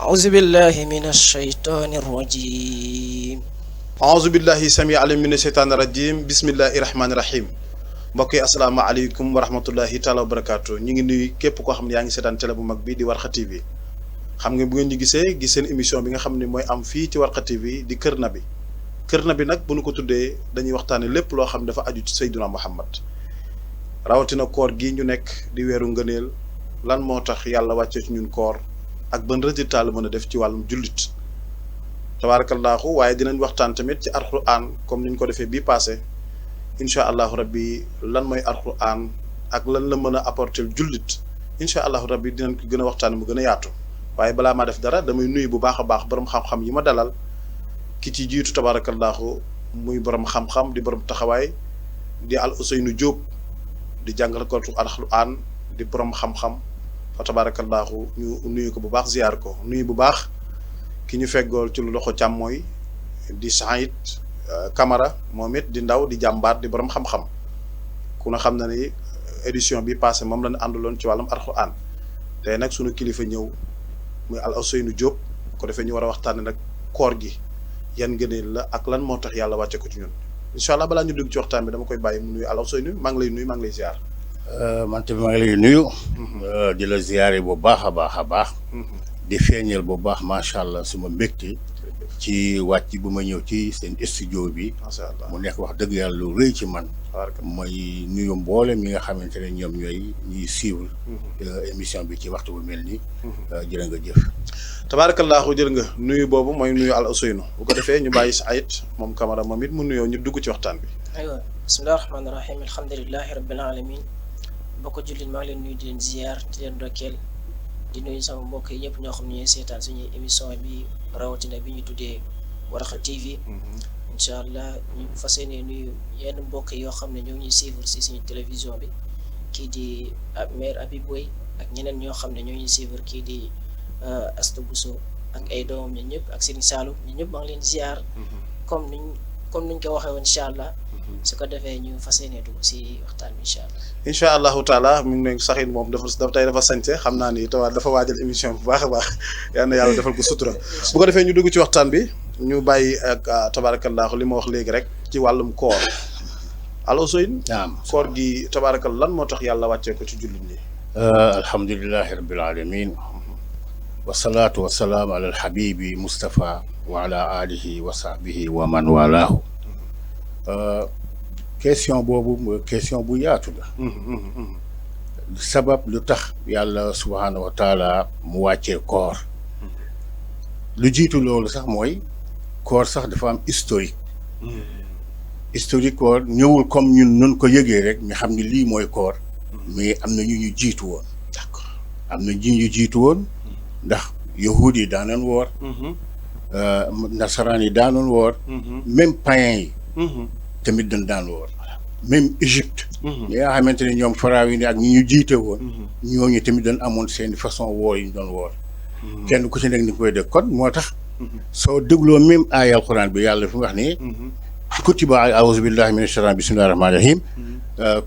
أعوذ بالله من الشيطان الرجيم aouzu billahi sami alim mina sheytaani rajim bismillahi rahmaani rahim mbokk yi asalaamaaleykum wa rahmatullahi taala wa barakaatu ñu ngi nuyu képp koo xam ne yaa ngi seetaan télé bu mag bi di Warkha TV xam nga bu ngeen ñu gisee gis seen émission bi nga xam ne mooy am fii ci Warkha TV di Kër Nabi Kër Nabi nag bu nu ko tuddee dañuy waxtaane lépp loo xam ne dafa aju ci Seydina Muhammad rawatina koor gii ñu nekk di weeru ngëneel lan moo tax yàlla wàccee ci ñun koor ak ban résultat la mën a def ci wàllum jullit tabaarakallaahu waaye dinañ waxtaan tamit ci alxuraan comme niñ ko defee bii passé incha allahu rabbi lan mooy alxuraan ak lan la mën a apporter jullit incha allahu rabbi dinañ ko gën a waxtaan mu gën a yaatu waaye balaa maa def dara damay nuyu bu baax a baax borom xam-xam yi ma dalal ki ci jiitu tabaarakallaahu muy borom xam-xam di borom taxawaay di Al Ousseynou Diop di jàngalekatu alxuraan di borom xam-xam fa tabaarakallaahu ñu nuyu ko bu baax ziyaar ko nuyu bu baax. ki ñu feggool ci lu loxo càmmooy di Saïd Camara moom it di ndaw di jàmbaar di borom xam-xam ku na xam na ni édition bi passé moom lañu àndaloon ci wàllum alxuraan tey nag sunu kilifa ñëw muy Al Ousseynou Diop ko defee ñu war a waxtaane nag koor gi yan ngëneel la ak lan moo tax yàlla wàcce ko ci ñun incha allah balaa ñu dugg ci waxtaan bi dama koy bàyyi mu nuyu Al Ousseynou maa ngi lay nuyu maa ngi lay ziar. man tamit maa ngi lay nuyu. di la ziare bu baax a baax a baax. di feeñal bu baax macha allah suma mbégte ci wàcc bu ma ñëw ci seen studio bi. macha allah mu nekk wax dëgg yàlla lu rëy ci man. mooy nuyu mboolem mi nga xamante ne ñoom ñuy suivre. émission bi ci waxtu bu mel nii. jërë nga jëf. tabaarakallaahu jërë nga nuyu boobu mooy nuyu Al Ousseynou bu ko defee ñu bàyyi Saïd moom Camara moom it mu nuyoo ñu dugg ci waxtaan bi. aywa bismillahi rahmaani rahim alhamdulilahi rabbil alamin mbokk jullit maa ngi leen nuyu di leen ziyaar di leen ndokkeel di nuyu sama mbokk yi ñëpp ñoo xam ne ñooy seetaan suñuy émission bi rawatina bi ñu tuddee Warkha TV. incha allah ñu fas yéene nuyu yenn mbokk yoo xam ne ñoo ñuy suivre si suñu télévision bi kii di maire Habib Boy ak ñeneen ñoo xam ne ñoo ñuy suivre kii di Astou Bousso ak ay doomam ñun ñëpp ak Serigne Sallou ñun ñëpp maa ngi leen ziar. comme niñ ko waxee woon incha allah. su ko defee ñu fas yéene dugg si waxtaan bi incha allah. incha allahu taala mu ngi ne saxin moom dafa sañse xam naa ni tawaat dafa waajal émission bu baax a baax yal na yàlla defal ko sutura bu ko defee ñu dugg ci waxtaan bi ñu bàyyi ak tabaarakallaahu li ma wax léegi rek ci wàllum koor Al Ousseynou. naam koor gi tabaarakal lan moo tax yàlla wàccee ko ci jullit ñi. alhamdulilahi rabbil alamin wasalaatu wasalaam ala alhabibi Mustafa wa ala alihi wa sahbihi wa man walaahu. question boobu question bu yaatu la. sabab lu tax yàlla subhaanahu wa taala mu wàccee koor. lu jiitu loolu sax mooy koor sax dafa am historique. historique koor ñëwul comme ñun nun ko yëgee rek ñu xam ni lii mooy koor. mais am na ñu jiitu woon. d'accord am na ñu jiitu woon. ndax yahuud yi daanoon woor. nasaraan yi daanoon woor. même païens yi. tamit dañ daan woor. même Égypte. ñi nga xamante ne ñoom pharaon yi ak ñi ñu jiite woon. ñooñu tamit dañ amoon seen façon woor yi ñu doon woor. kenn ku ci nekk ni koy def kon moo tax. soo dégloo même aaya alquran bi yàlla fi mu wax ni. kutiba a'uuzu billahi mina shaytaani bismillahi rahmaani rahim.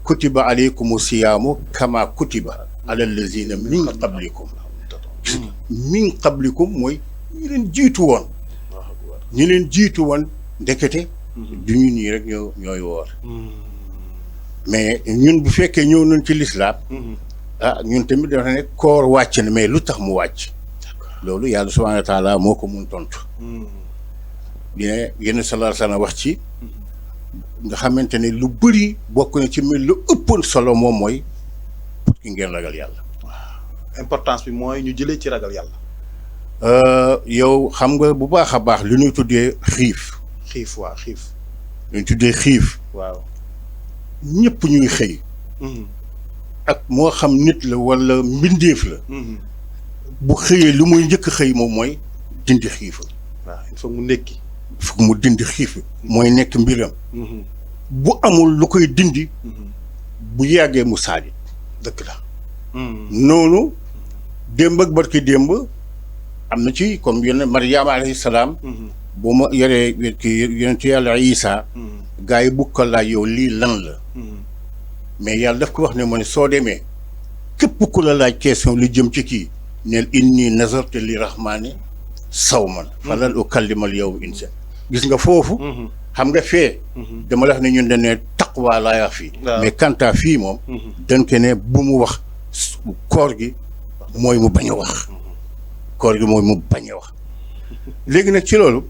kutiba alaykumu siyaamu kama kutiba ala lazina min qablikum. min qablikum mooy ñi leen jiitu woon. ñi leen jiitu woon ndekete. du ñu nii rek ñooy woor. mais ñun bu fekkee ñëw nañ ci lislaam ñun tamit dafa ne koor wàcc na mais lu tax mu wàcc. loolu yàlla subhaanahu wa taala moo ko mun tontu. dina yenn sallallahu alayhi wa sallam wax ci. nga xamante ne lu bëri bokk na ci mais lu ëppoon solo moom mooy pour ki ngeen ragal yàlla. waaw importance bi mooy ñu jëlee ci ragal yàlla. yow xam nga bu baax a baax li ñuy tuddee xiif. xiif waa xiif. li ñuy tuddee xiif. waaw. ñëpp ñuy xëy. ak moo xam nit la walla mbindeef la. bu xëyee lu muy njëkk xëy moom mooy dindi xiifa. waaw il faut mu nekki. il faut mu dindi xiif mooy nekk mbiram. bu amul lu koy dindi. bu yàggee mu saalit. dëgg la. noonu démb ak barki démb am na ci comme yenn Mariama alayhi salaam. bu ma yoree kii yonentu yàlla Isa. gars yi bu ko laaj yow lii lan la. mais yàlla daf ko wax ne ma ne soo demee képp ku la laaj question lu jëm ci kii neel inni nazartu li rahmaani sawman falan ukallimal yawma insa gis nga foofu xam nga fee dama la wax ne ñun dañ ne taqwa laa wax fii mais kanta fii moom dañ ko ne bu mu wax koor gi mooy mu bañ a wax koor gi mooy mu bañ a wax léegi nag ci loolu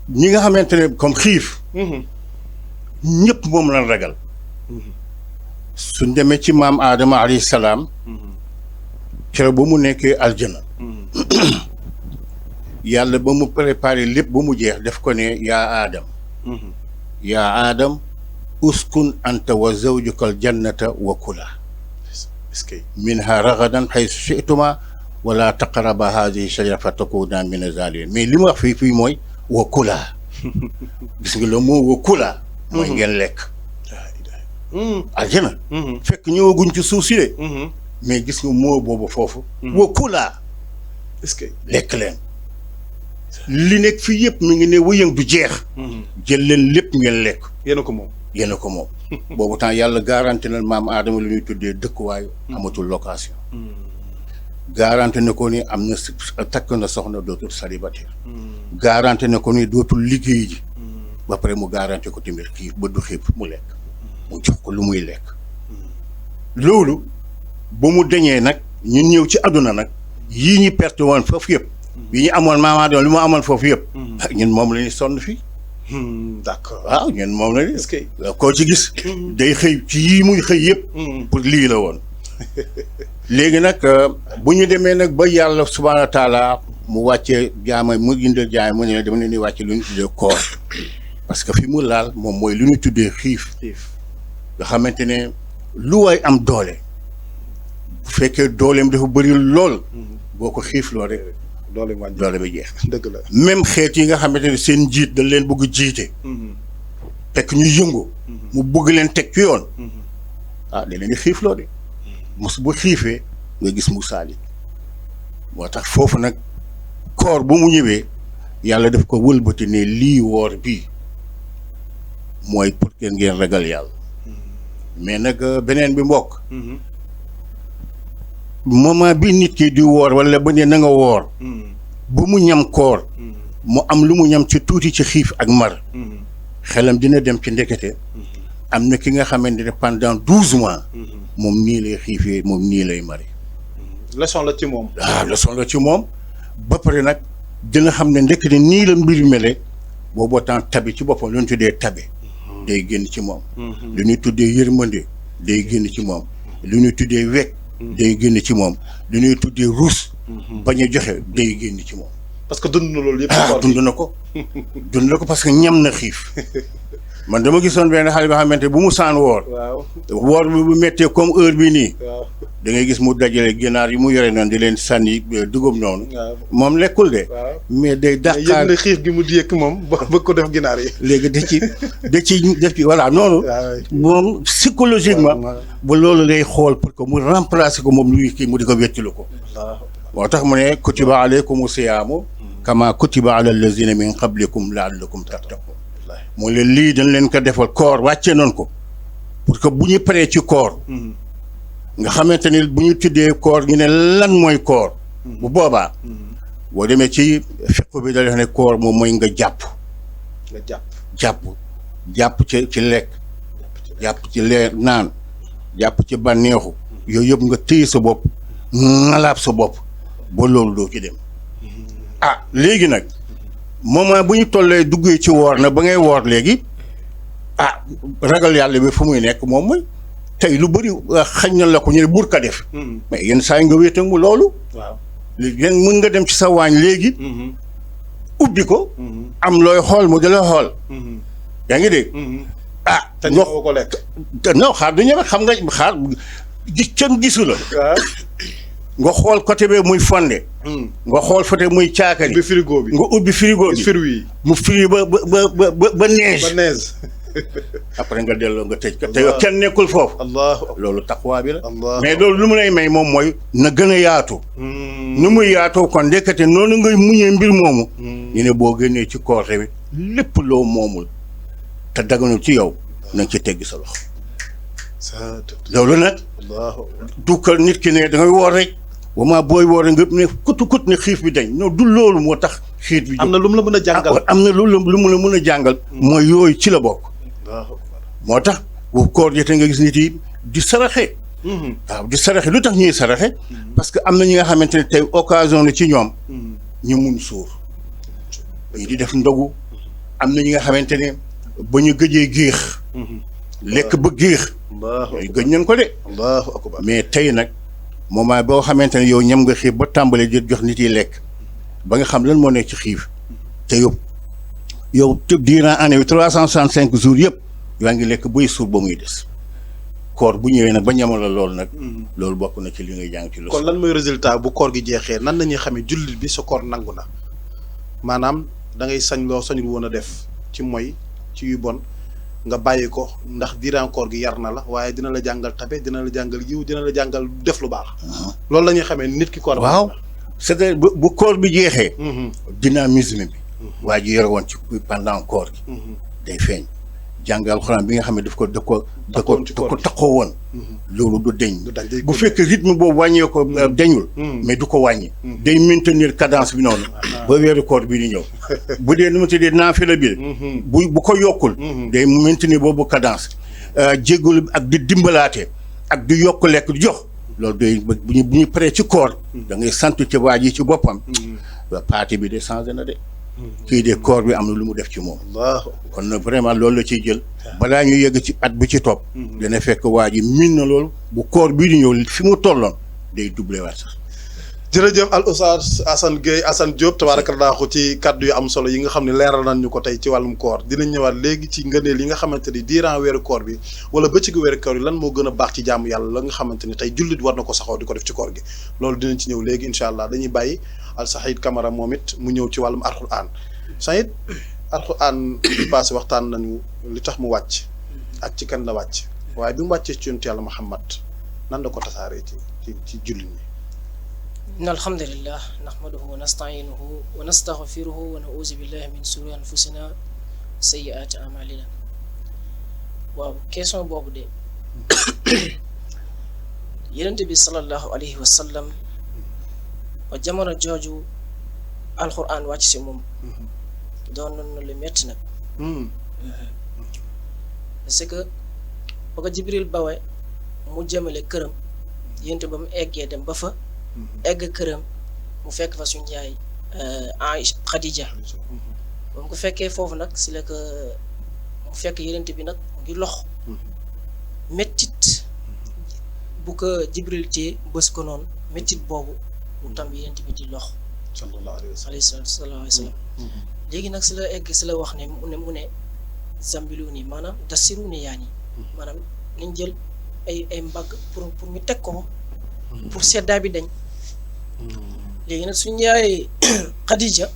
ñi nga xamante ne comme xiif ñëpp moom lañ ragal suñ demee ci maam Adama alayhi salaam keroog ba mu nekkee aljana yàlla ba mu préparé lépp ba mu jeex def ko ne yaa aadam uskun anta wa zawjuka al jannata wa kula minha ragadan haythu shi'tuma wala taqraba hadhihi shajara fa takuna min az-zalimin mais li mu wax fii mooy wa kula gis nga la moo wa kula mooy ngeen lekk aljana fekk ñëwaguñ ci suuf si de mais gis nga moo boobu foofu wa kula est-ce que lekk leen li nekk fii yëpp mi ngi ne wëyëng du jeex jël leen lépp ngeen lekk yéen a ko moom boobu temps yàlla garanti na maam Adama lu ñuy tuddee dëkkuwaayu amatul location garanti na ko ni am na takk na soxna dootul célibataire garanti na ko ni dootul liggéey ji ba pare mu garanti ko tamit xiif ba du xiif mu lekk mu jox ko lu muy lekk loolu ba mu deñee nag ñun ñëw ci àdduna nag yii ñi perte woon foofu yëpp yi ñu amoon maam Adama li mu amoon foofu yëpp ñun moom la ñuy sonn fii d'accord waaw ñun moom la est-ce que koo ci gis day xëy ci yii muy xëy yëpp pour lii la woon léegi nag bu ñu demee nag ba yàlla subhaanahu wa taala mu wàccee jaama mu indil jaay mu ne dama leen di wàcce lu ñu tuddee koor parce que fi mu laal moom mooy lu ñu tuddee xiif nga xamante ne lu waay am doole bu fekkee dooleem dafa bëri lool boo ko xiif loo rek doole bi jeex dëgg la même xeet yi nga xamante ne seen njiit dañ leen bëgg jiite fekk ñu yëngu mu bëgg leen teg ci yoon da leen di xiif loo de mos bu xiifee nga gis mu saali moo tax foofu nag koor bu mu ñëwee yàlla daf ko wëlbati ne lii woor bii mooy pour que ngeen ragal yàlla mais nag beneen bi mbokk moment bi nit ki di woor wala ba ne na nga woor ba mu ñam koor mu am lu mu ñam ci tuuti ci xiif ak mar xelam dina dem ci ndekete am na ki nga xamante ne pendant 12 mois moom nii lay xiifee moom nii lay mari leçon la ci moom leçon la ci moom ba pare nag dina xam ne ndekete nii la mbir mele booboo temps tabi ci boppam lu ñu tuddee tabe day génn ci moom lu ñuy tuddee yërmande day génn ci moom lu ñuy tuddee wekk day génn ci moom lu ñuy tuddee ruus bañ a joxe day génn ci moom parce que dund na loolu yëpp dund na ko dund na ko parce que ñam na xiif man dama gisoon benn xale ba xamante bu mu saan woor woor bi bu méttee comme heure bi nii da ngay gis mu dajale ginaar yi mu yore noonu di leen sànni dugub noonu moom lekkul de mais day dàqaar yëg na xiif gi mu di yëkk moom bëgg ko def ginaar yi léegi def ci voilà noonu moom psychologiquement ba loolu lay xool pour que mu remplacer ko moom luy kii mu di ko wettilu ko moo tax mu ne kutiba alaykumu siyaamu kama kutiba ala allazina min qablikum laallakum tattaqun moo leen lii dañ leen ko defal koor wàccee noonu ko pour que bu ñu paree ci koor nga xamante ni bu ñu tuddee koor ñu ne lan mooy koor bu boobaa boo demee ci fiqh bi da def ne koor moom mooy nga jàpp ci lekk jàpp ci naan jàpp ci bànneexu yooyu yëpp nga téye sa bopp ngalaab sa bopp ba loolu doo ci dem léegi nag moment bu ñu tollee duggee ci woor na ba ngay woor léegi ragal yàlla bi fu muy nekk moom mooy tey lu bëri xañ na la ko ñu ne buur ka def mais yenn saa yi nga wéet ak mu loolu léegi yéen mën nga dem ci sa waañ léegi ubbi ko am looy xool mu di la xool yaa ngi dégg te ñoo ko lekk non xaar du ñëwee xam nga xaar kenn gisu la nga xool côté bee muy fonde nga xool côté muy caakari ubbi frigo bi nga ubbi frigo bi fruit mu firi ba neige après nga delloo nga tëj ko te yow kenn nekkul foofu loolu taqwa bi la mais loolu lu mu lay may moom mooy na gën a yaatu nu muy yaatoo kon ndekkate noonu ngay muñee mbir moomu ñu ne boo génnee ci koor bi lépp loo moomul te daganul ci yow na nga ci teggi sa loxo loolu nag du ko nit ki ne da ngay woor rek wama booy woor nga ne kut ne xiif bi dañ non du loolu moo tax xiif bi am na lu mu la mën a jàngal am na lu mu la mën a jàngal mooy yooyu ci la bokk moo tax bu koor jotee nga gis nit yi di saraxe waaw di saraxe lu tax ñuy saraxe parce que am na ñi nga xamante ne tey occasion la ci ñoom ñu mun suur ñi di def ndogu am na ñi nga xamante ne ba ñu gëjee géex lekk ba géex gëj nañ ko de allahu akbar mais tey nag moment boo xamante ne yow ñam nga xiif ba tàmbalee di jox nit yi lekk ba nga xam lan moo nekk ci xiif te yow durant année bi 365 jours yëpp yaa ngi lekk buy suur ba muy des koor bu ñëwee nag ba ñamal la loolu nag loolu bokk na ci li ngay jàng ci lu kon lan mooy résultat bu koor gi jeexee nan nañuy xamee jullit bi sa koor nangu na maanaam da ngay sañ loo sañul woon a def ci mooy ci yu bon nga bàyyi ko ndax diiraan koor gi yar na la waaye dina la jàngal tabe dina la jàngal yiw dina la jàngal def lu baax loolu la ñuy xamee nit ki koor waaw c'est-à-dire bu koor bi jeexee dynamisme bi waa ji yore woon ci pendant koor gi day feeñ jàngal alxuraan bi nga xam ne daf ko taxoo woon loolu du deñ bu fekkee rythme boobu wàññee ko deñul mais du ko wàññi day maintenir cadence bi noonu ba weeru koor bi di ñëw bu dee nu mu tuddee naafila bi bu ko yokkul day maintenir boobu cadence jéggul ak di dimbalaate ak di yokk lekk di jox loolu day bu ñu paree ci koor da ngay sant ci waa ji ci boppam parti bi de changé na de kii de koor bi am na lu mu def ci moom kon nag vraiment loolu la ciy jël balaa ñu yegg ci at bi ci topp dana fekk waa ji min na loolu bu koor bii di ñëw fi mu tolloon day doublé waat sax jërëjëf al oustaz Assane Diop tabaarakallaahu ci kaddu yu am solo yi nga xam ne leeral nañ ñu ko tey ci wàllum koor dinañ ñëwaat léegi ci ngëneel yi nga xamante ni diiran weeru koor bi wala bëccëgu weeru koor yi lan moo gën a baax ci jaamu yàlla la nga xamante ni tey jullit war na ko saxoo di ko def ci koor gi loolu dinañ ci ñëw léegi incha allah dañuy bàyyi al Saïd Camara moom it mu ñëw ci wàllum alquran Saïd alquran bi passé waxtaan nañu li tax mu wàcc ak ci kan la wàcc waaye bi mu wàccee ci yonent yàlla Muhammad nan la ko tasaaree ci jullit ñi إن الحمد لله نحمده ونستعينه ونستغفره ونعوذ بالله من شرور أنفسنا وسيئات أعمالنا waaw question boobu de Yonent bi sallallahu alayhi wa sallam ba jamono jooju alquran wàcc si moom doon na lu metti nag parce que ba ko Jibril bawe mu jëmale këram Yonent ba mu eggee dem ba fa egg këram mu fekk fa suñu yaay Aïcha Khadija ba mu ko fekkee foofu nag si la ko mu fekk Yonent bi nag mu ngi lox mettit bu ko Jibril tee bës ko noonu mettit boobu mu tam Yonent bi di lox sallallahu alayhi wa sallam léegi nag si la egg si la wax ne mu ne zambilu nii maanaam dasiru ni yaa nii maanaam nañ jël ay mbagg pour ñu teg ko pour seddaay bi dañ léegi nag suñu yaay Khadija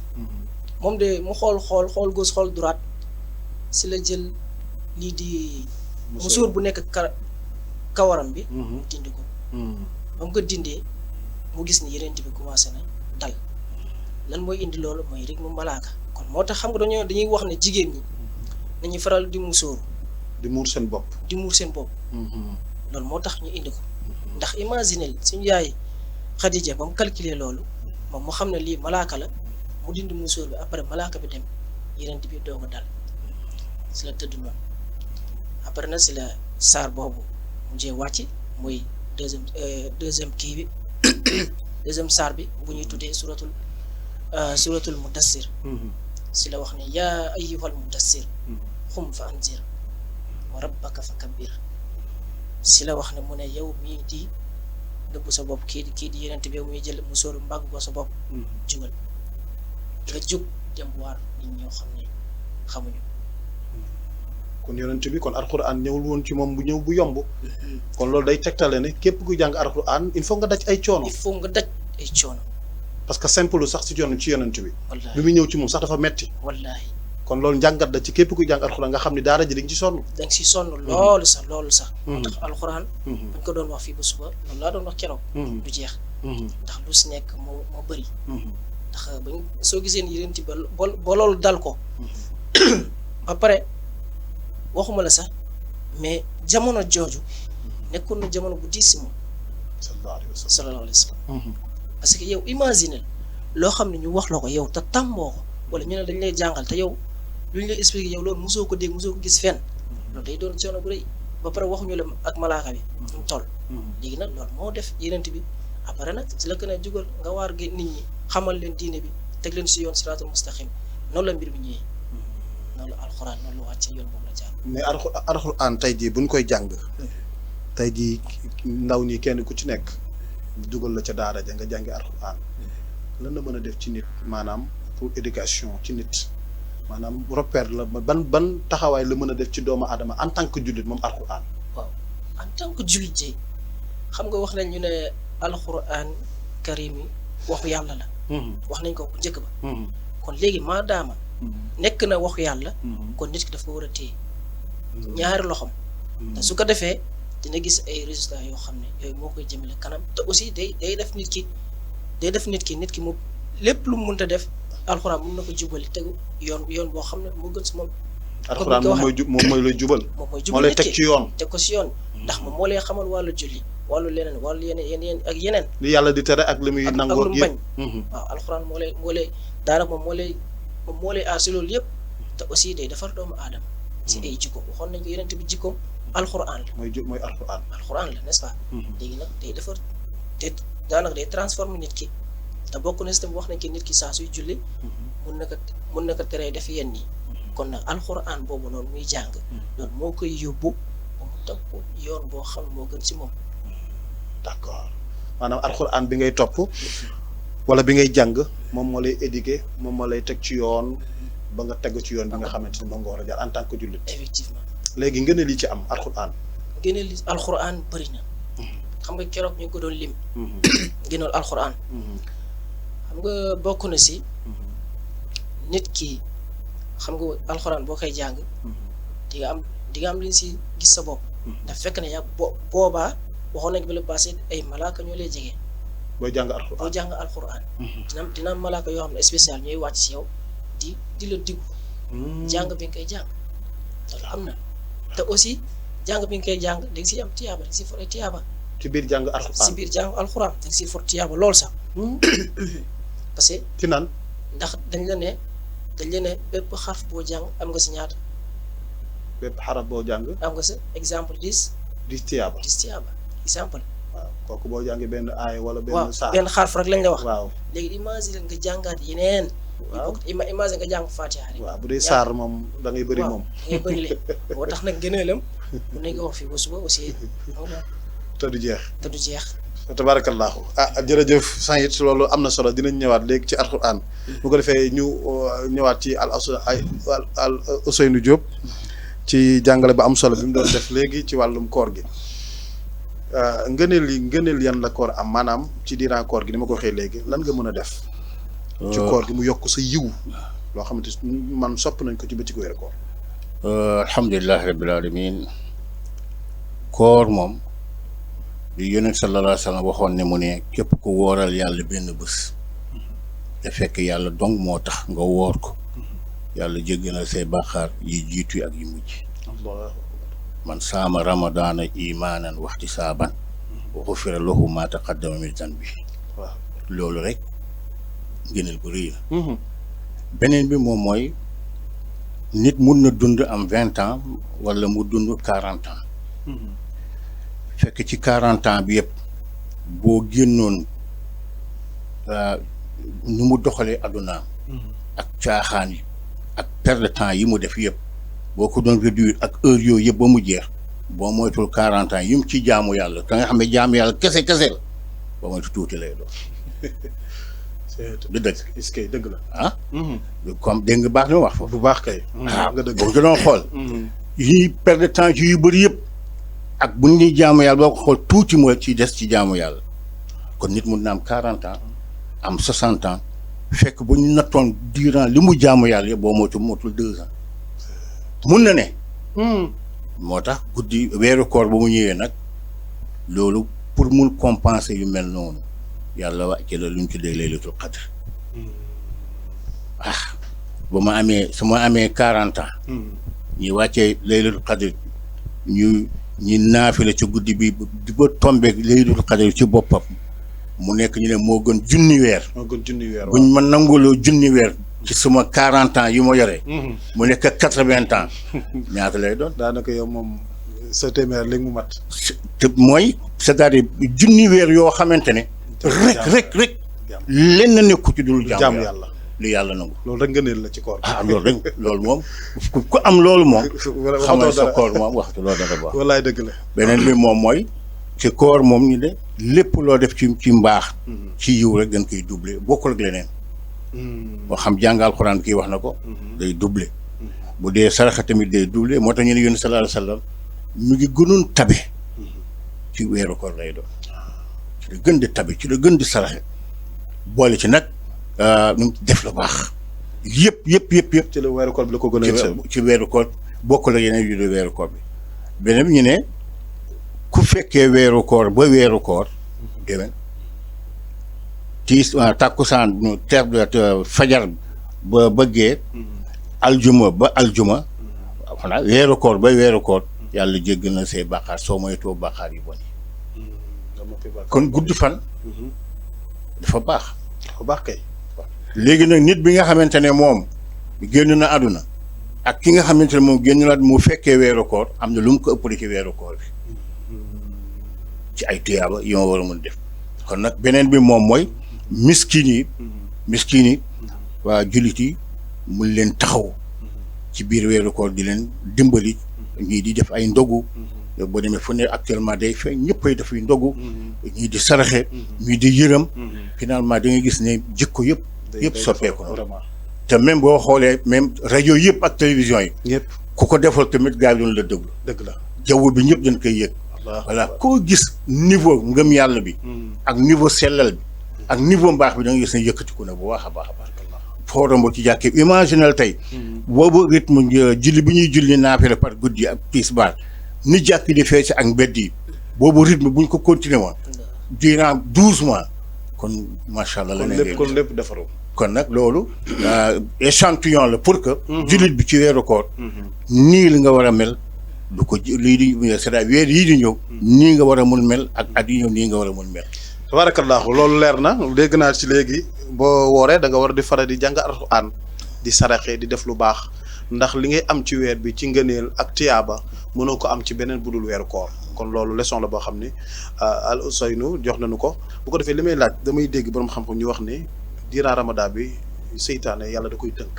moom de mu xool gauche xool droite si la jël lii di musóor bu nekk kawaram bi mu dindi ko ba mu ko dindee mu gis ni Yonent bi commencé na dal lan mooy indi loolu mooy rek mu malaaka kon moo tax xam nga dañuy wax ne jigéen ñi nañuy faral di musóoru di muur seen bopp loolu moo tax ñu indi ko ndax imaginel suñu yaay Khadija ba mu calculer loolu moom mu xam ne lii malaaka la mu dindi musóor bi après malaaka bi dem Yonent bi doog a dal si la tëdd noonu après na si la saar boobu mu jee wàcc muy deuxième kii bi deuxième saar bi bu ñuy tuddee suratul mudassir si la wax ne yaa ayyuhal mudassir xum fa anzir wa rabbaka fa kabbir si la wax ne mu ne yow mii di nëbb sa bopp kii di Yonent bi yow muy jël mu sóoru mbàgg ko sa bopp jugal nga jóg dem waar nit ñoo xam ne xamuñu kon Yonent bi kon alquran ñëwul woon ci moom bu ñëw bu yomb kon loolu day tegtale ne képp ku jàng alquran il faut nga daj ay coono parce que simple sax ci yoonu ci Yonent bi wallaahi bi muy ñëw ci moom sax dafa metti wallaahi kon loolu njàngat la ci képp kuy jàng alxuraan nga xam ne daara ji dañ ci sonn dañ si sonn loolu sax moo tax alxuraan buñ ko doon wax fii ba suba loolu laa doon wax keroog du jeex ndax lu si nekk moo bëri ndax bañ soo gisee ni Yonent bi ba loolu dal ko ba pare waxuma la sax mais jamono jooju nekkoon na jamono bu diis si moom sallallahu alayhi wa sallam parce que yow imagine loo xam ne ñu wax la ko yow te tàmmoo ko wala ñu ne dañ lay jàngal te yow lu ñu lay expliqué yow loolu mosoo ko dégg mosoo ko gis fenn loolu day doon coono bu rëy ba pare waxuñu la ak malaaka bi mu toll léegi nag loolu moo def yenent bi après nag si la gën a jugal nga waar nit ñi xamal leen diine bi teg leen si yoon siraatul mustaqim noonu la mbir mi ñëwee noonu la alxuraan noonu la wàcce yoon boobu la jaar mais alxuraan tey jii buñ koy jàng tey jii ndaw ñi kenn ku ci nekk dugal la ca daara ja nga jàngi alxuraan lan la mën a def ci nit maanaam pour éducation ci nit maanaam repère la ban taxawaay la mën a def ci doomu aadama en tant que jullit moom alxuraan. waaw en tant que jullit ji xam nga wax nañ ñu ne alxuraan karim yi waxu yàlla la. wax nañ ko bu njëkk ba. kon léegi maadaama. nekk na waxu yàlla. kon nit ki dafa war a téye ñaari loxom te su ko defee dina gis ay résultats yoo xam ne yooyu moo koy jëmale kanam te aussi day def nit ki nit ki mu lépp lu mu mënta def alxuraan mun na ko jubali tegu yoon boo xam ne moo gën si moom. alxuraan moom mooy lay jubal. moom mooy moo lay teg ci yoon. teg ko si yoon ndax moom moo lay xamal wàllu julli wàllu leneen wàllu yeneen ak yeneen. li yàlla di tere ak li muy nangoo ak lu mu bañ. waaw alxuraan moo lay daanaka moom moo lay aar si loolu yëpp te aussi day defar doomu aadama. si ay jikko waxoon nañ ko yeneen bi jikkoom alxuraan la. mooy alxuraan. alxuraan la n'est-ce pas. léegi nag day defar te daanaka day transformer nit ki te bokk na si tam wax nañ ki nit ki saa suy julli. mun na ko teree def yenn yi. kon nag alxuraan boobu noonu muy jàng. loolu moo koy yóbbu ba mu topp yoon boo xam moo gën si moom. d'accord maanaam alxuraan bi ngay topp wala bi ngay jàng moom moo lay éduquer moom moo lay teg ci yoon ba nga tegu ci yoon bi nga xamante ni moom nga war a jaar en tant que jullit. effectivement léegi ngeen li ci am alxuraan. ngeen li alxuraan bëri na. xam nga keroog ñu ngi ko doon lim. gënal alxuraan. xam nga bokk na si. nit ki xam nga alxuraan boo koy jàng. di nga am li si gis sa bopp. ndax fekk na yaa boobaa waxoon nañ ba la passé ay malaaka ñoo lay jege. booy jàng alxuraan dina am malaaka yoo xam ne spécial ñooy wàcc si yow di la diggu. jàng bi nga koy jàng loolu am na te aussi jàng bi nga koy jàng da nga siy am tiyaaba da nga siy for ay tiyaaba. ci biir jàng alxuraan si biir jàng alxuraan da nga siy for tiyaaba lool sax. parce que. ci naan. ndax dañ la ne bépp xarf boo jàng am nga si ñaata. bépp xaraf boo jàng. am nga sa exemple 10 tiyaaba exemple. waaw kooku boo jàngee benn aay wala benn saar. benn xarf rek lañ la wax. waaw léegi imagine nga jàngaat yeneen. waaw imagine nga jàng Fatiha rek. waaw bu dee saar moom da ngay bëri moom. da ngay bëri le boo tax nag gëneelam mën nañ ko wax fii ba suba aussi. te du jeex. tabarakallahu jërëjëf Sanyit loolu am na solo dinañ ñëwaat léegi ci alxuraan bu ko defee ñu ñëwaat ci al Ousseynou Diop ci jàngale ba am solo bi mu doon def léegi ci wàllum koor gi ngëneel yan la koor am maanaam ci diiraan koor gi ni ma ko waxee léegi lan nga mën a def ci koor gi mu yokk sa yiw loo xamante man sopp nañ ko ci bëccëgu weeru koor. alhamdulilah rabbil alamin koor moom li yonent sallallahu alayhi wa sallam waxoon ne mu ne képp ku wooral yàlla benn bés te fekk yàlla dong moo tax nga woor ko yàlla jéggal say bàkkaar yi jiitu ak yi mujj. man saama ramadaana imaanan wahtisaaban wa xufira lahu maa taqaddama min zanbi. waaw loolu rek ngëneel bu rëy la. beneen bi moom mooy nit mun na dund am 20 ans wala mu dund 40 ans. fekk ci 40 ans bi yëpp boo génnoon nu mu doxalee addunaam. ak caaxaan yi ak perte de temps yi mu def yëpp boo ko doon réduire ak heure yooyu yëpp ba mu jeex boo moytul 40 ans yi mu ci jaamu yàlla te nga xam ne jaamu yàlla kese la boo moytu tuuti lay doon. du dëgg. est-ce que dëgg la ah. comme dégg nga baax na wax foofu. bu baax kay. nga dëgg boo ko doon xool. yi perte de temps yu bëri yëpp. ak bu ñuy jaamu yàlla boo ko xool tuuti moo ci des ci jaamu yàlla kon nit mun na am 40 ans am 60 ans fekk bu ñu nattoon durant li mu jaamu yàlla yëpp boo motul 2 ans mun na ne. moo tax guddi weeru koor ba mu ñëwee nag loolu pour mun compenser yu mel noonu yàlla wàcce la lu ñu tuddee laylatul qadr. ba ma amee su ma amee 40 ans. ñu wàccee laylatul qadr ñi naafila ci guddi bi di ba tombeek laylatul qadr ci boppam mu nekk ñu ne moo gën junni weer. moo gën junni weer buñ ma nanguloo junni weer ci suma 40 ans yu ma yore. mu nekk 80 ans ñaata lay doon. daanaka yow moom sa téeméer léegi mu mat. te mooy c'est-à-dire junni weer yoo xamante ne. rek lenn nekku ci dul jaamu yàlla. lu yàlla nangu. loolu rek ngëneel la ci koor. loolu rek loolu moom ku am loolu moom. xamal sa koor moom waxtu loolu dara baax. wallaay dëgg la. beneen bi moom mooy ci koor moom ñu ne lépp loo def ci mbaax. ci yiw rek dañ koy doubler bokkul ak leneen. moo xam jàngal xuraan kii wax na ko. day doubler. bu dee saraxa tamit day doubler moo tax ñu ne yónni sallallahu alayhi wa sallam mu ngi gënoon tabe. ci weeru koor lay doon. ci la gën di tabe ci la gën di saraxe boole ci nag. nu def lu baax yëpp. ci la weeru koor bi la ko gën a ci weeru koor bokkul ak yeneen yu dul weeru koor bi. beneen bi ñu ne ku fekkee weeru koor ba weeru koor. déwén tiis tàkkusaan fajar ba bëggee. aljuma ba aljuma. xanaa weeru koor ba weeru koor. yàlla jéggal na say bàkkaar soo moytoo bàkkaar yu bon yi. kon gudd fan. dafa baax. dafa baax kay. léegi nag nit bi nga xamante ne moom génn na àdduna ak ki nga xamante ne moom génn na mu fekkee weeru koor am na lu mu ko ëppale ci weeru koor bi ci ay tuyaaba yi ma war a mën def kon nag beneen bi moom mooy miskin yi waa jullit yi mun leen taxaw ci biir weeru koor di leen dimbali ñii di def ay ndogu boo demee fu ne actuellement day feeñ ñëppay dafay ndogu ñii di saraxe ñii di yërëm finalement da nga gis ne jikko yëpp soppeeku na te même boo xoolee même rajo yëpp ak télévision yi ñëpp ku ko defal tamit gars yi doon la déglu dëgg la jaww bi ñëpp dañ koy yëg voilà koo gis niveau ngëm yàlla bi ak niveau sellal bi ak niveau mbaax bi da nga gis ne yëkkatiku na bu baax a baax foo romb ci jàkkee imaginal tey boobu rythme julli bi ñuy julli naafila par guddi ak tisbaar ni jàkk di fees ak mbedd yi boobu rythme buñ ko continué woon durant 12 mois kon macha allah kon lépp defaru kon nag loolu échantillon la pour que jullit bi ci weeru koor nii li nga war a mel du ko lii di c'est-à-dire weer yii di ñëw nii nga war a mun mel ak at yi ñëw nii nga war a mun mel tabaarakallaahu loolu leer na dégg naa ci léegi boo wooree da nga war a di faral di jàng alxuraan di saraxe di def lu baax ndax li ngay am ci weer bi ci ngëneel ak tiyaaba mënoo ko am ci beneen budul weeru koor kon loolu leçon la boo xam ne Al Ousseynou jox nañu ko bu ko defee li may laaj damay dégg borom xam-xam ñu wax ne diiraa ramadan bi seytaane yàlla da koy tënk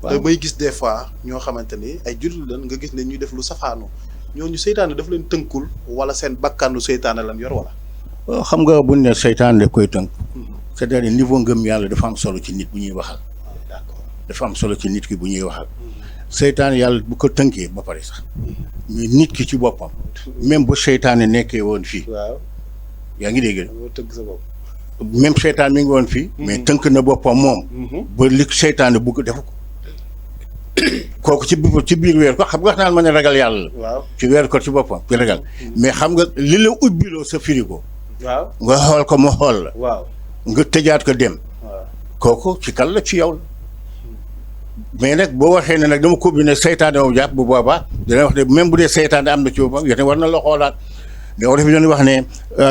te may gis des fois ñoo xamante ni ay jullit lan nga gis ne ñuy def lu safaanu ñooñu seytaane daf leen tënkul wala seen bakkanu seytaane lan yor wala xam nga buñ ne seytaane da koy tënk c'est-à-dire niveau ngëm yàlla dafa am solo ci nit bu ñuy waxal d'accord dafa am solo ci nit ki bu ñuy waxal seytaane yàlla bu ko tënkee ba pare sax mais nit ki ci boppam même bu seytaane nekkee woon fii waaw yaa ngi dégg tënk sa bopp même seytaane mi ngi woon fii mais tënk na boppam moom ba li seytaane bugg defu ko kooku ci biir weer ko xam nga wax naan ma ne ragal yàlla la waaw ci weer ko ci boppam ci ragal mais xam nga li la ubbiloo sa frigo waaw nga xool ko mu xool la waaw nga tëjaat ko dem waaw kooku ci kan la ci yow la mais nag boo waxee ne nag dama ko bi ne seytaane moom jàpp bu boobaa dina wax ne même bu dee seytaane am na ci boppam yéen war na la xoolaat mais war fi doon wax ne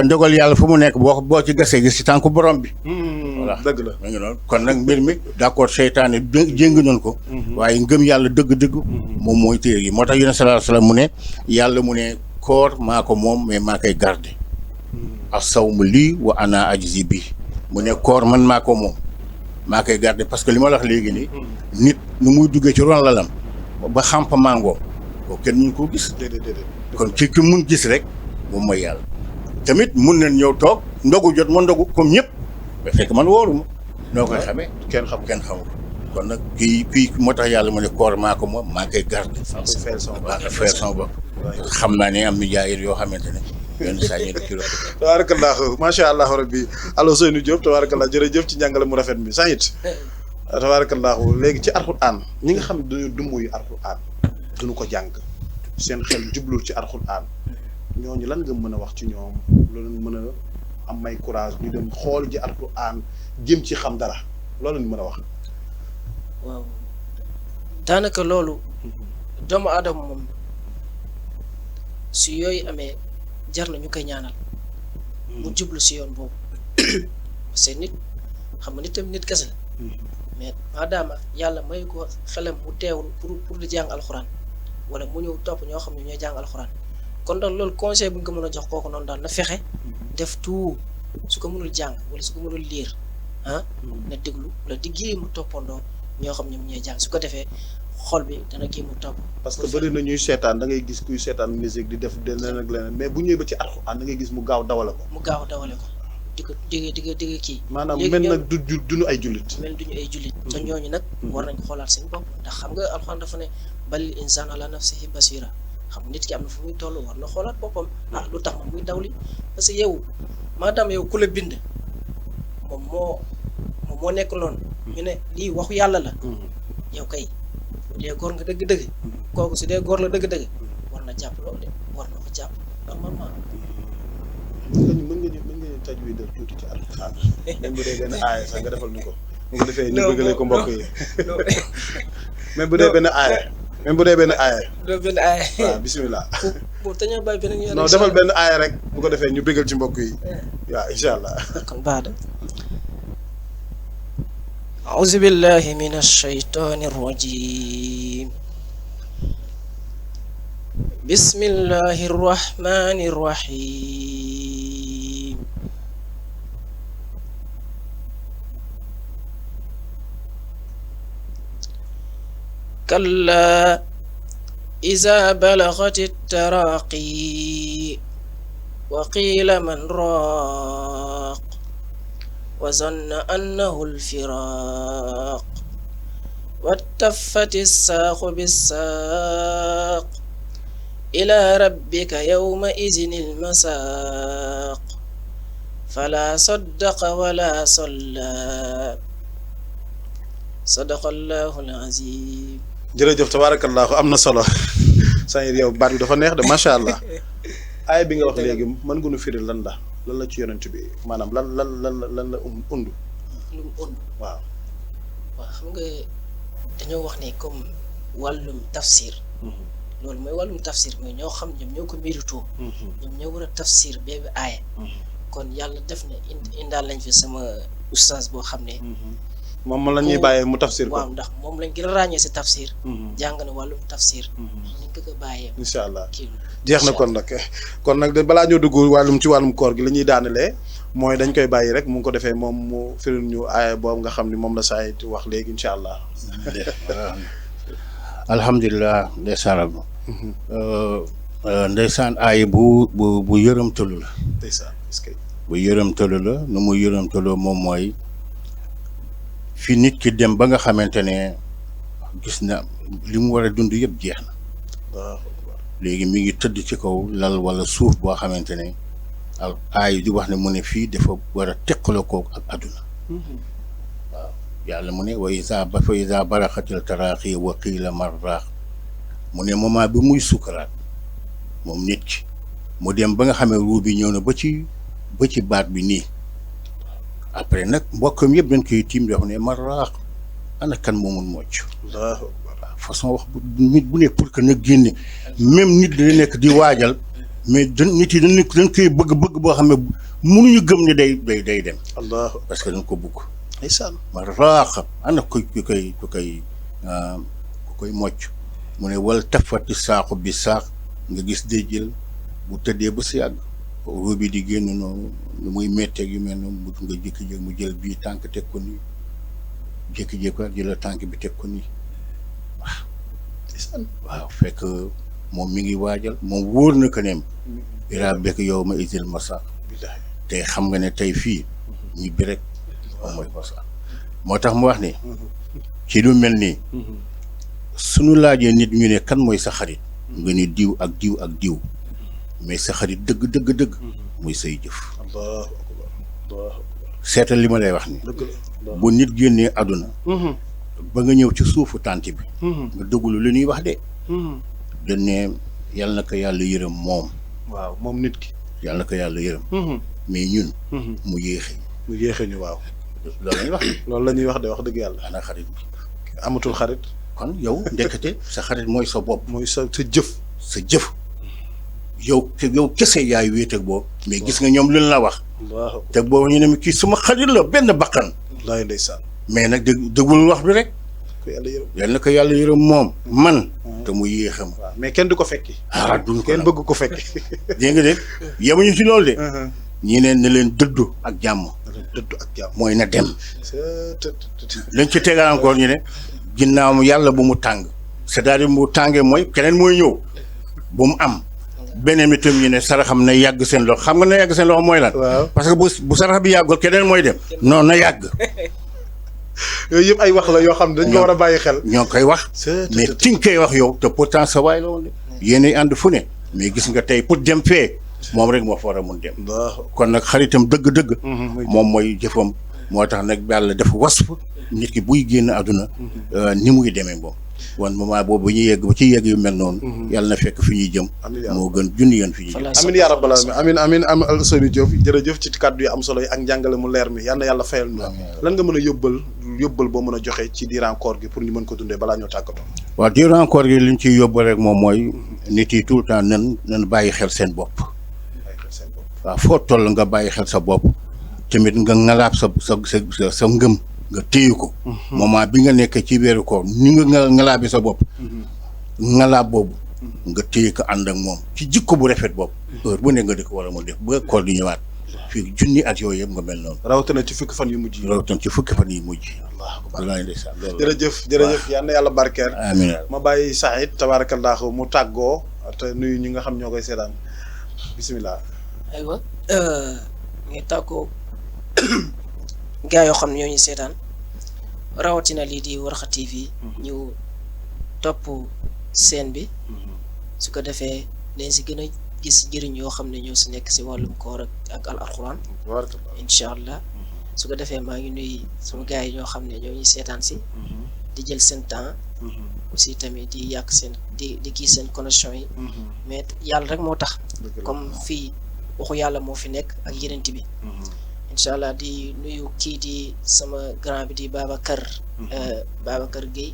ndogal yàlla fu mu nekk boo ci gasee gis ci tànku borom bi voilà dëgg la ma ngi noonu kon nag mbir mi d'accord seytaane jéng nañ ko waaye ngëm yàlla dëgg-dëgg moom mooy téere yi moo tax yonent sallallahu alayhi wasallam mu ne yàlla mu ne koor maa ko moom mais maa koy garder as-sawmu lii wa ana ajzi bi mu ne koor man maa ko moom maa koy garder parce que li ma la wax léegi nii nit nu muy duggee ci ron lalam ba xamp mangoo ko kenn mun koo gis déedéet kon ci ki mun gis rek moom mooy yàlla tamit mun nañ ñëw toog ndogu jot ma ndogu comme ñëpp ba fekk man wóoruma noo koy xamee kenn xamul kon nag kii moo tax yàlla mu ne koor maa ko moom maa koy garder maa koy fayal sama bopp xam naa ne am na jaayir yoo xamante ne yenn saa ñuy def ci loolu. tabarakallah macha allah rabbi Al Ousseynou Diop tabarakallah jërëjëf ci njàngale mu rafet mi sax it tabarakallah léegi ci alxuraan ñi nga xam ne dañoo dummuyu alxuraan duñu ko jàng seen xel jublul ci alxuraan ñooñu lan nga mën a wax ci ñoom loolu mën a am may courage ñu dem xool ji alxuraan jëm ci xam dara loolu ñu mën a wax. waaw daanaka loolu doomu aadama moom su yooyu amee jar na ñu koy ñaanal mu jublu si yoon boobu parce que nit xam nga nit tamit nit kese la mais maadaama yàlla may ko xelam mu teewul pour di jàng alxuraan wala mu ñëw topp ñoo xam ne ñooy jàng alxuraan kon daal loolu conseil bu ñu ko mën a jox kooku noonu daal na fexe def tout su ko mënul jàng wala su ko mënul liir na déglu wala di géemu toppandoo ñoo xam ñoom ñooy jàng su ko defee xol bi dana géemu topp. parce que bëri na ñuy seetaan da ngay gis kuy seetaan musique di def leneen ak leneen mais bu ñëwee ba ci alxuraan da ngay gis mu gaaw dawale ko. mu gaaw dawale ko di ko di kii. maanaam mel nag duñu ay jullit. mel duñu ay jullit. te ñooñu nag war nañ xoolaat seen bopp ndax xam nga alxuraan dafa ne balil insaan ala nafsihi basira xam nit ki am na fu muy toll war na xoolaat boppam lu tax man muy dawli parce que yow maadaam yow ku la bind moom moo nekk noonu ñu ne lii waxu yàlla la yow kay bu dee góor nga dëgg-dëgg kooku su dee góor la dëgg-dëgg war na jàpp loolu de war na ko jàpp normalement mën nga ñu tajwidal tuuti ci alxuraan même bu dee benn aaya sax nga defal ñu ko bu ko defee ñu bëggalee ko mbokk yi même bu dee benn aaya waaw bismillah pour te ñoo bàyyi beneen yoon non defal benn aaya rek bu ko defee ñu bëggal ci mbokk yi waaw incha allah kon baax na أعوذ بالله من الشيطان الرجيم بسم الله الرحمن الرحيم كلا إذا بلغت التراقي وقيل من راق وظن أنه الفراق والتفت الساق بالساق إلى ربك يومئذ المساق فلا صدق ولا صلى صدق الله العظيم jërëjëf tabaarakallaahu am na solo Saïd yow baat bi dafa neex de macha allah aay bi nga wax léegi mën nga nu firi lan la ci yonent bi maanaam lan la undu lu mu und waaw xam nga dañoo wax ne comme wàllum tafsir loolu mooy wàllum tafsir mooy ñoo xam ñoom ñoo ko mérito ñoom ñoo war a tafsir bébi aaya kon yàlla def na indaal lañ fi sama oustaz boo xam ne moom la ñuy bàyyee mu tafsir ko waaw ndax moom lañ gën a ràññee si tafsir jàng na wàllum tafsir ñu ko bàyyee incha allah kii jeex na kon nag de balaa ñoo dugg ci wàllum koor gi la ñuy daanelee mooy dañ koy bàyyi rek mu ngi ko defee moom mu firil ñu aaya boobu nga xam ni moom la Saïd wax léegi incha allah alhamdulilah ndeysaan ndeysaan aaya bu yërëmtalu la ndeysaan est-ce que bu yërëmtalu la nu mu yërëmtaloo moom mooy fi nit ki dem ba nga xamante ne gis na li mu war a dund yëpp jeex na waaw léegi mi ngi tëdd ci kaw lal wala suuf boo xamante ne aay di wax ne mu ne fii dafa war a teqaloo ko ak àdduna waaw yàlla mu ne wa iza balaxatil taraaxi wa qiila man raaq mu ne moment bi muy sukkaraat moom nit ki mu dem ba nga xamee ruu bi ñëw na ba ci baat bi nii après nag mbokkam yëpp dañ koy tiim di wax ne man raaq ana kan moo mun mocc waaw façon wax bu nit bu ne pour que na génne même nit day nekk di waajal mais nit yi dañ koy bëgg boo xam ne mënuñu gëm ne day dem allah parce que dañ ko bëgg ndeysaan ma raax ana ku koy mocc mu ne wal tafati saaqu bi saax nga gis day jël bu tëddee ba si yàgg ruu bi di génn noonu lu muy metteeg yu mel noonu nga jékki-jékki mu jël bii tànk teg ko nii jékki-jékki jël tànk bi teg ko nii waaw fekk moom mi ngi waajal moom wóor na ko ne ira bekk yow ma isil masa tey xam nga ne tey fii ñi bi rek moom mooy masa moo tax mu wax ni ci lu mel nii suñu laajee nit ñu ne kan mooy sa xarit nga ni diw ak diw ak diw mais sa xarit dëgg muy say jëf allahu akbar allahu akbar seetal li ma lay wax ni bu nit génnee àdduna ba nga ñëw ci suufu tànt bi nga déglu li ñuy wax de dañ ne yàlla na ko yàlla yërëm moom waaw moom nit ki yàlla na ko yàlla yërëm mais ñun mu yéexee ñu waaw loolu la ñuy wax de wax dëgg yàlla ana xarit bi amatul xarit kon yow ndekete sa xarit mooy sa bopp mooy sa jëf yow kese yaay wéet ak boobu mais gis nga ñoom lu la wax te boobu ñu ne kii suma xarit la benn bakkan. wallaahi ndeysaan. mais nag dëggul wax bi rek. ko yàlla yërëm. yal na ko yàlla yërëm moom. man. te mu yéexam. waaw mais kenn du ko fekki. duñ ko kenn bëgg ko fekki. dégg nga de yemuñu ci loolu de. ñi neen ne leen dëddu ak jàmm. dëddu ak jàmm. mooy na dem. lañ ci tegal encore ñu ne ginnaaw yàlla bu mu tàng. c'est-à-dire bu tàngee mooy keneen mooy ñëw bu mu am. beneen bi tam ñu ne saraxam na yàgg seen loxo xam nga na yàgg seen loxo mooy lan. parce que bu sarax bi yàggul keneen mooy dem. non na yàgg. yooyu yëpp ay wax la yoo xam ne dañ ko war a bàyyi xel. ñoo koy wax. mais ci nga koy wax yow te pourtant sa waay la woon de. yéenay ànd fu ne. mais gis nga tey pour dem fee moom rek moo fa war a mun dem. kon nag xaritam dëgg-dëgg. moom mooy jëfam. moo tax nag yàlla def wasf nit ki buy génn àdduna. ni muy demee moom. wan moment boobu ñu yegg ba ci yegg yu mel noonu. yàlla na fekk fi ñuy jëm. moo gën junni yoon fi ñuy jëm. amiin yaa rabbal aalamiin amiin am Ousseynou Diop jërëjëf ci kàddu yu am solo yi ak njàngale mu leer mi yal na yàlla fayal ñu. lan nga mën a yóbbal boo mën a joxe ci diiran koor gi pour ñu mën ko dundee balaa ñoo tàggatoo. waaw diiran koor gi liñ ciy yóbbal rek moom mooy nit yi tout le temps nan bàyyi xel seen bopp. waaw foo toll nga bàyyi xel sa bopp tamit nga ngalaab sa ngëm. nga téye ko. moment bi nga nekk ci weeru koor ni nga ngalaabi sa bopp. ngalaab boobu. nga téye ko ànd ak moom ci jikko bu rafet boobu. heure bu ne nga di ko war a mën def ba koor di ñëwaat. fii junni at yooyu yëpp nga mel noonu. rawatina ci fukki fan yu mujj yi. wallaahi ndeysaan loolu jërëjëf yal na yàlla barkeel. amiin ma bàyyi Saïd tabaarakallaahu mu tàggoo te nuyu ñi nga xam ñoo koy seetaan bisimilah. aywa ñu tàggoo gaa yoo xam ne ñoo ñu seetaan rawatina lii di Warkha TV ñu topp scène bi su ko defee dañ si gën a gis njëriñ yoo xam ne ñoo si nekk si wàllum koor ak alxuraan incha allah su ko defee maa ngi nuyu suma gaa yi ñoo xam ne ñoo ñu seetaan si di jël seen temps aussi tamit di yàq seen di kii seen connexion yi mais yàlla rek moo tax comme fii waxu yàlla moo fi nekk ak yenent bi incha allah di nuyu kii di sama grand bi di Babacar Gueye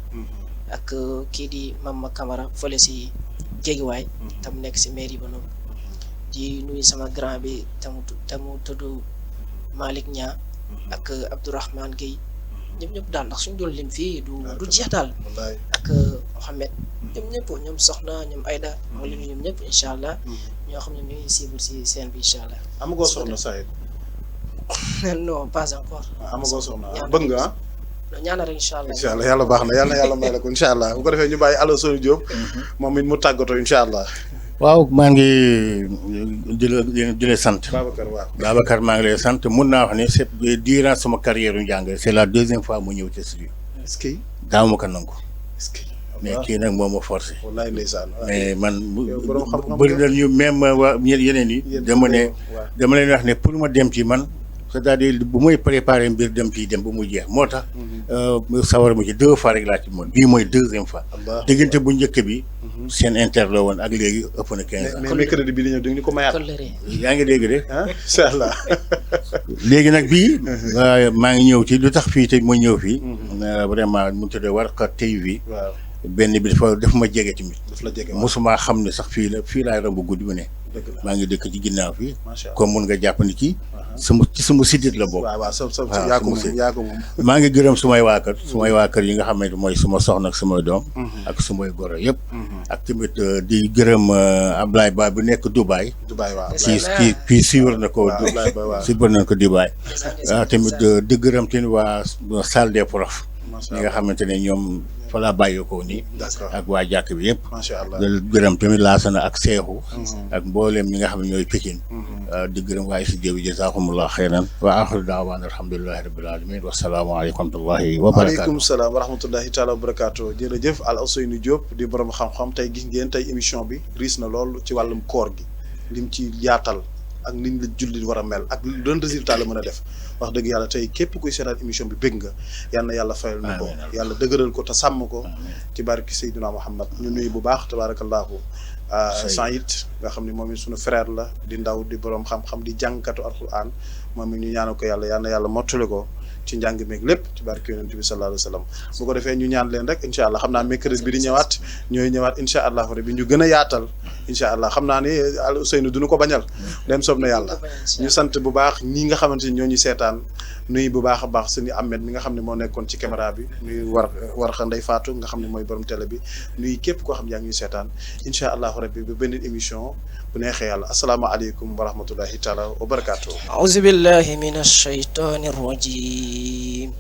ak kii di Mama Camara fële si Jégiwaay tam nekk si mairie ba noonu di nuyu sama grand bi tamu tudd Malick Nia ak Abdourahmane Gueye ñëpp daal ndax suñu doon lim fii du jeex daal ak Mohamed ñoom soxna ñoom Aïda moo lim ñoom ñëpp incha allah ñoo xam ne ñu ngi suivre si scène bi incha allah. amagoo soxna Saïd. non pas encore. amagoo soxna bëgg nga ñaanal rek incha allah. incha allah yàlla baax na yàlla may la ko incha allah bu ko defee ñu bàyyi Ousseynou Diop moom it mu tàggatoo incha allah. waaw maa ngi di la sant. Babacar maa ngi lay sant mun naa wax ne c'est durant sama carrière yu njàng c'est la deuxième fois mu ñëw ci studio. est-ce que. daaw ma ko nangu. est-ce que. mais kii nag moo ma forcé. wallaay ndeysaan. mais man bëri na ñu même waa yeneen yi. dama leen wax ne pour ma dem ci man. c'est-à-dire bu may préparé mbir dem fii dem ba mu jeex moo tax. sawar ma ci 2 fois rek laa ci moom bii mooy 2e fois. diggante bu njëkk bi. seen inter la woon ak léegi ëpp na 15 ans. mais mercredi bi li ñëw dañu ko mayaat. yaa ngi dégg de. incha allah. léegi nag bii. maa ngi ñëw ci lu tax fii te ma ñëw fii. vraiment mu tudd Warkha TV. waaw benn bi daf ma jege tamit. daf la jege mosuma xam ne sax fii laay romb guddi bu ne. maa ngi dëkk ci ginnaaw fii. macha allah comme mun nga jàpp ni kii. sama sidit la bokk. waaw yaa ko moom. maa ngi gërëm sumay waa kër yi nga xam ne mooy suma soxna ak sumay doom. ak sumay goro yëpp. ak tamit di gërëm Ablaye Ba bu nekk Dubaay. waaw kii suivre na ko. suivre na ko Dubaay. tamit di gërëm tamit waa salle des profs. ñi nga xamante ne ñoom fa laa bàyyeekoo nii. ak waa jàkk bi yëpp. macha allah di gërëm tamit Laasana ak Seexu. ak mbooleem ñi nga xam ne ñooy Pikine. di gërëm waaye si déew jazakumullah xeyran wa axiru daawaan alhamdulilahi rabbil alamin wasalaamu aleykum wa rahmatullahi wa barakaatu. waaleykum salaam wa rahmatullahi taala wa barakaatu. jërëjëf Ousseynou Diop di borom xam-xam tey gis ngeen tey émission bi riis na lool ci wàllum koor gi lim ci yaatal ak niñ la julli war a mel ak doon résultat la mën a def wax dëgg yàlla tey képp kuy seetaan émission bi bëgg nga yal na yàlla fayal ñu ko yàlla dëgëral ko te sàmm ko ci barki Seydina Muhammad ñu nuyu bu baax tabaarakallaahu Saïd nga xam ne moom it suñu frère la di ndaw di borom xam-xam di jàngkatu alquran moom it ñu ñaanal ko yàlla yal na yàlla mottali ko ci njàng meeg lépp ci barke yonent bi sallallahu alayhi wa sallam bu ko defee ñu ñaan leen rek incha allah xam naa mercredi bi di ñëwaat ñooy ñëwaat incha allah rabbi ñu gën a yaatal incha allah xam naa ni al Ousseynou duñu ko bañal dem soob na yàlla ñu sant bu baax ñi nga xamante ni ñoo ñu seetaan nuyu bu baax a baax suñu Ahmed mi nga xam ne moo nekkoon ci caméra bi nuyu war xa Ndey Faatu nga xam ne mooy borom télé bi nuyu képp koo xam yaa ngi ñu seetaan incha allah rabbi ba benn émission bu neexee yàlla asalaamaaleykum wa rahmatullahi taala wa barakaatu. auzu billahi minash shaytaanir rajiim